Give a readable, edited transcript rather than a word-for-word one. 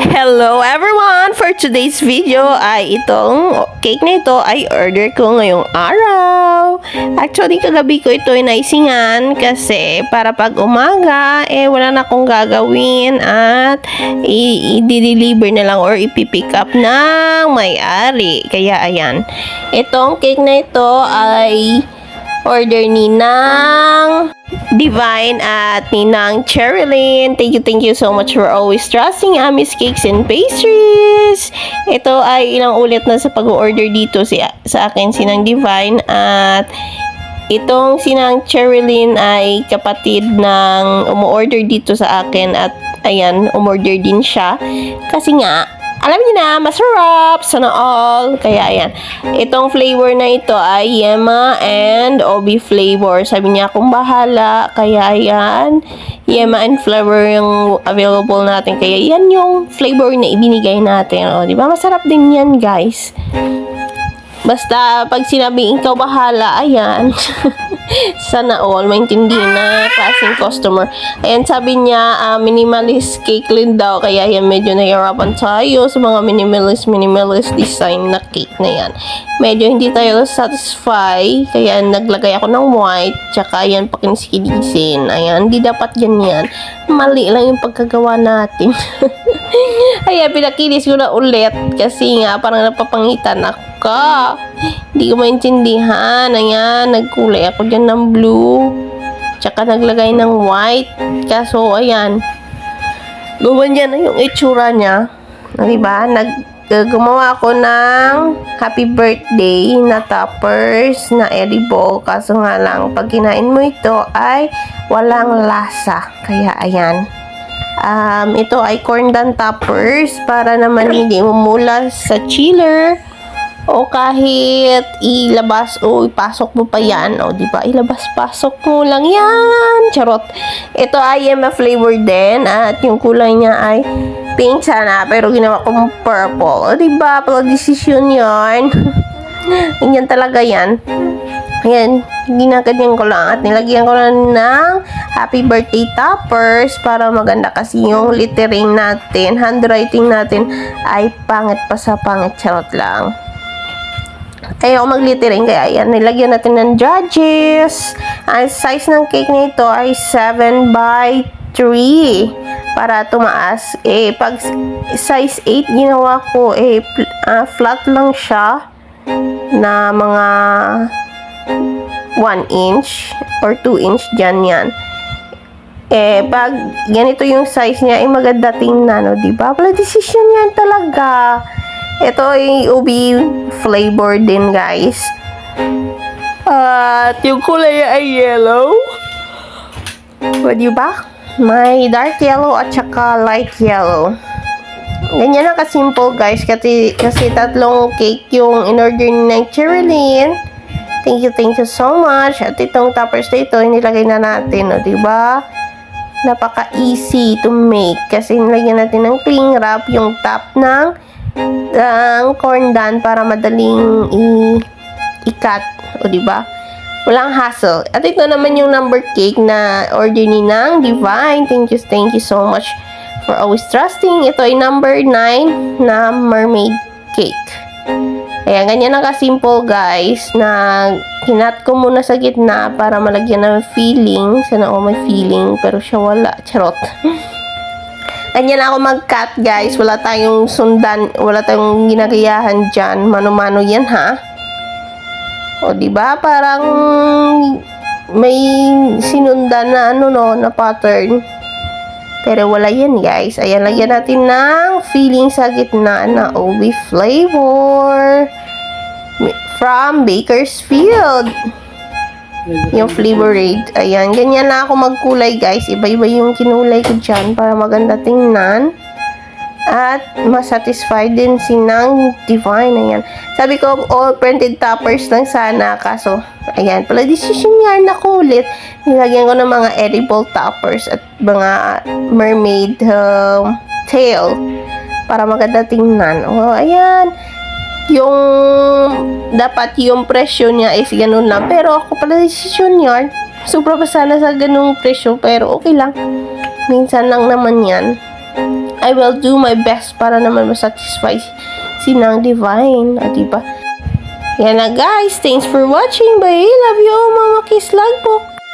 Hello everyone! For today's video ay itong cake na ito ay order ko ngayong araw. Actually, kagabi ko ito inaisingan kasi para pag umaga, wala na akong gagawin at i-deliver na lang or ipipick up ng may-ari. Kaya ayan, itong cake na ito ay order ni Nang Divine at Ninang Cherilyn. Thank you so much for always trusting Amis Cakes and Pastries. Ito ay ilang ulit na sa pag-order dito sa akin si Nang Divine at itong si Nang Cherilyn ay kapatid ng umu-order dito sa akin at ayan, umorder din siya kasi nga alam niyo na, masarap! Sana all! Kaya ayan, itong flavor na ito ay Yema and Obi flavor. Sabi niya akong bahala. Kaya ayan, Yema and flavor yung available natin. Kaya yan yung flavor na ibinigay natin. O, di ba? Masarap din yan, guys. Basta, pag sinabing ikaw bahala, ayan. Sana all, maintindihan na klaseng customer. Ayan, sabi niya, minimalist cake din daw. Kaya yan, medyo nahihirapan tayo sa mga minimalist design na cake na yan. Medyo hindi tayo satisfy. Kaya naglagay ako ng white. Tsaka yan, pakinsikilisin. Ayan, hindi dapat ganyan. Mali lang yung pagkagawa natin. Ayan, pinakinis ko na ulit. Kasi nga, parang napapangitan ako. Hindi ko maintindihan. Ayan, nagkulay ako dyan ng blue. Tsaka naglagay ng white. Kaso, ayan. Gumanyan na yung itsura niya. Diba? Gumawa ako ng happy birthday na toppers na edible. Kaso nga lang, pag kinain mo ito ay walang lasa. Kaya, ayan. Ito ay corn dan toppers para naman hindi umula sa chiller. O kahit ilabas o ipasok mo pa yan. O diba, ilabas-pasok mo lang yan. Charot. Ito ay Yema flavor din. At yung kulay niya ay pink sana. Pero ginawa kong purple. O diba, pala decision yan. Ganyan talaga yan. Ayan, ginaganyan ko lang. At nilagyan ko lang ng happy birthday toppers para maganda kasi yung lettering natin, handwriting natin ay pangit pa sa pangit. Charot lang. Ayaw mag-littering, kaya ayan, nilagyan natin ng judges. Ang size ng cake na ito ay 7 by 3 para tumaas. Pag size 8 ginawa ko, flat lang siya na mga 1 inch or 2 inch dyan yan. Pag ganito yung size niya, maganda tingnan, no? Diba? Wala decision yan talaga. Ito ay ubi flavor din, guys. At yung kulay ay yellow. O, diba? May dark yellow at saka light yellow. Ganyan lang kasimple, guys. Kasi tatlong cake yung in-order ni Nang Cherilyn. Thank you so much. At itong toppers na ito, nilagay na natin. O, diba? Napaka-easy to make. Kasi nilagyan natin ng cling wrap yung top ng corn dan para madaling i-cut. O, diba? Walang hassle. At ito naman yung number cake na order ni Nang Divine. Thank you so much for always trusting. Ito ay number 9 na mermaid cake. Ayan, ganyan ang kasimple, guys, na kinat ko muna sa gitna para malagyan ng feeling. Sana may feeling, pero siya wala. Charot. Ganyan ako mag-cut, guys. Wala tayong sundan, wala tayong ginagayahan dyan. Mano-mano yan, ha? O, diba? Parang may sinundan na na pattern. Pero wala yan, guys. Ayan, lagyan natin ng feeling sa gitna na Obi flavor from Bakersfield. Yung flavor red. Ayan, ganyan na ako magkulay, guys. Iba-iba yung kinulay ko dyan para maganda tingnan. At masatisfied din si Nang Divine. Ayan. Sabi ko, all printed toppers lang sana. Kaso, ayan, pala decision yan na kulit. Nilagyan ko ng mga edible toppers at mga mermaid tail para maganda tingnan. Oh, ayan. Yung dapat yung presyo niya is ganun lang. Pero ako pala decision yan. Sobra pa sana sa ganung presyo. Pero okay lang. Minsan lang naman yan. I will do my best para naman masatisfy si Nang Divine. O, diba? Yan na guys. Thanks for watching. Bye. Love you. Mama Kiss Lagpok.